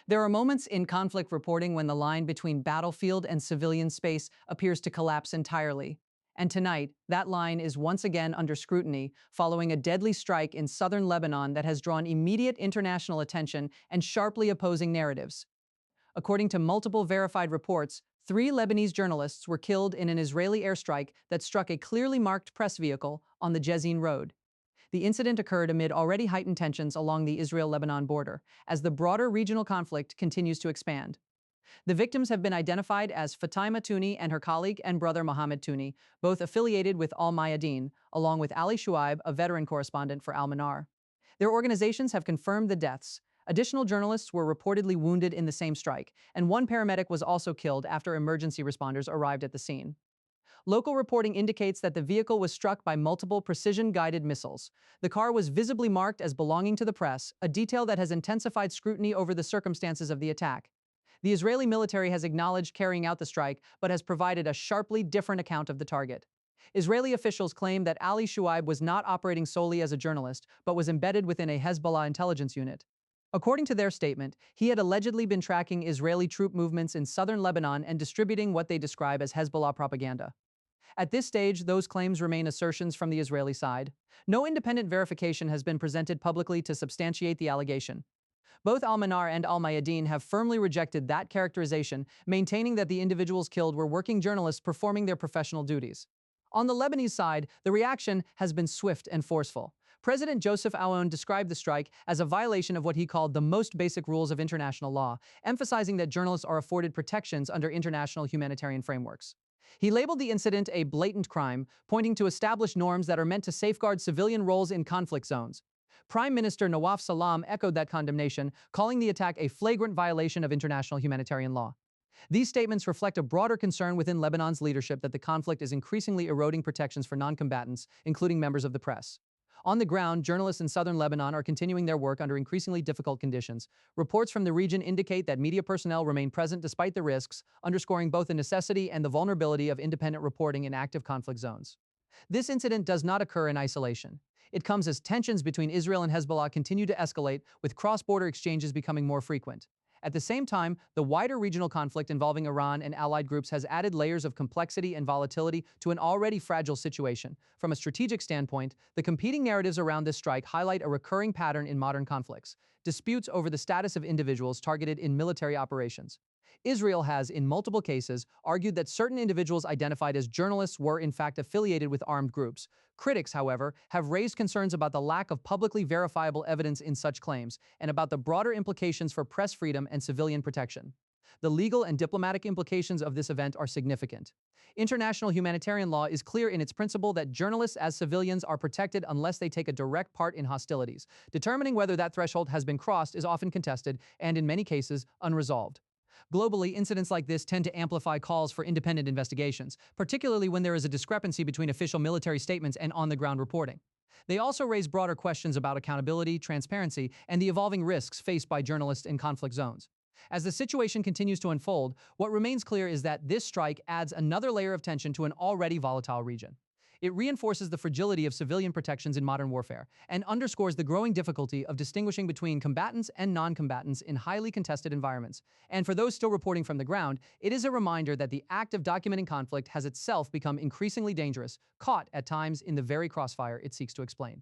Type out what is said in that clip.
There are moments in conflict reporting when the line between battlefield and civilian space appears to collapse entirely. And tonight, that line is once again under scrutiny following a deadly strike in southern Lebanon that has drawn immediate international attention and sharply opposing narratives. According to multiple verified reports, 3 Lebanese journalists were killed in an Israeli airstrike that struck a clearly marked press vehicle on the Jezzine Road. The incident occurred amid already heightened tensions along the Israel-Lebanon border, as the broader regional conflict continues to expand. The victims have been identified as Fatima Touni and her colleague and brother Mohammed Touni, both affiliated with Al-Mayadeen, along with Ali Shuaib, a veteran correspondent for Al-Manar. Their organizations have confirmed the deaths. Additional journalists were reportedly wounded in the same strike, and one paramedic was also killed after emergency responders arrived at the scene. Local reporting indicates that the vehicle was struck by multiple precision-guided missiles. The car was visibly marked as belonging to the press, a detail that has intensified scrutiny over the circumstances of the attack. The Israeli military has acknowledged carrying out the strike, but has provided a sharply different account of the target. Israeli officials claim that Ali Shuaib was not operating solely as a journalist, but was embedded within a Hezbollah intelligence unit. According to their statement, he had allegedly been tracking Israeli troop movements in southern Lebanon and distributing what they describe as Hezbollah propaganda. At this stage, those claims remain assertions from the Israeli side. No independent verification has been presented publicly to substantiate the allegation. Both Al-Manar and Al-Mayadeen have firmly rejected that characterization, maintaining that the individuals killed were working journalists performing their professional duties. On the Lebanese side, the reaction has been swift and forceful. President Joseph Aoun described the strike as a violation of what he called the most basic rules of international law, emphasizing that journalists are afforded protections under international humanitarian frameworks. He labeled the incident a blatant crime, pointing to established norms that are meant to safeguard civilian roles in conflict zones. Prime Minister Nawaf Salam echoed that condemnation, calling the attack a flagrant violation of international humanitarian law. These statements reflect a broader concern within Lebanon's leadership that the conflict is increasingly eroding protections for non-combatants, including members of the press. On the ground, journalists in southern Lebanon are continuing their work under increasingly difficult conditions. Reports from the region indicate that media personnel remain present despite the risks, underscoring both the necessity and the vulnerability of independent reporting in active conflict zones. This incident does not occur in isolation. It comes as tensions between Israel and Hezbollah continue to escalate, with cross-border exchanges becoming more frequent. At the same time, the wider regional conflict involving Iran and allied groups has added layers of complexity and volatility to an already fragile situation. From a strategic standpoint, the competing narratives around this strike highlight a recurring pattern in modern conflicts: disputes over the status of individuals targeted in military operations. Israel has, in multiple cases, argued that certain individuals identified as journalists were in fact affiliated with armed groups. Critics, however, have raised concerns about the lack of publicly verifiable evidence in such claims and about the broader implications for press freedom and civilian protection. The legal and diplomatic implications of this event are significant. International humanitarian law is clear in its principle that journalists as civilians are protected unless they take a direct part in hostilities. Determining whether that threshold has been crossed is often contested and, in many cases, unresolved. Globally, incidents like this tend to amplify calls for independent investigations, particularly when there is a discrepancy between official military statements and on-the-ground reporting. They also raise broader questions about accountability, transparency, and the evolving risks faced by journalists in conflict zones. As the situation continues to unfold, what remains clear is that this strike adds another layer of tension to an already volatile region. It reinforces the fragility of civilian protections in modern warfare and underscores the growing difficulty of distinguishing between combatants and non-combatants in highly contested environments. And for those still reporting from the ground, it is a reminder that the act of documenting conflict has itself become increasingly dangerous, caught at times in the very crossfire it seeks to explain.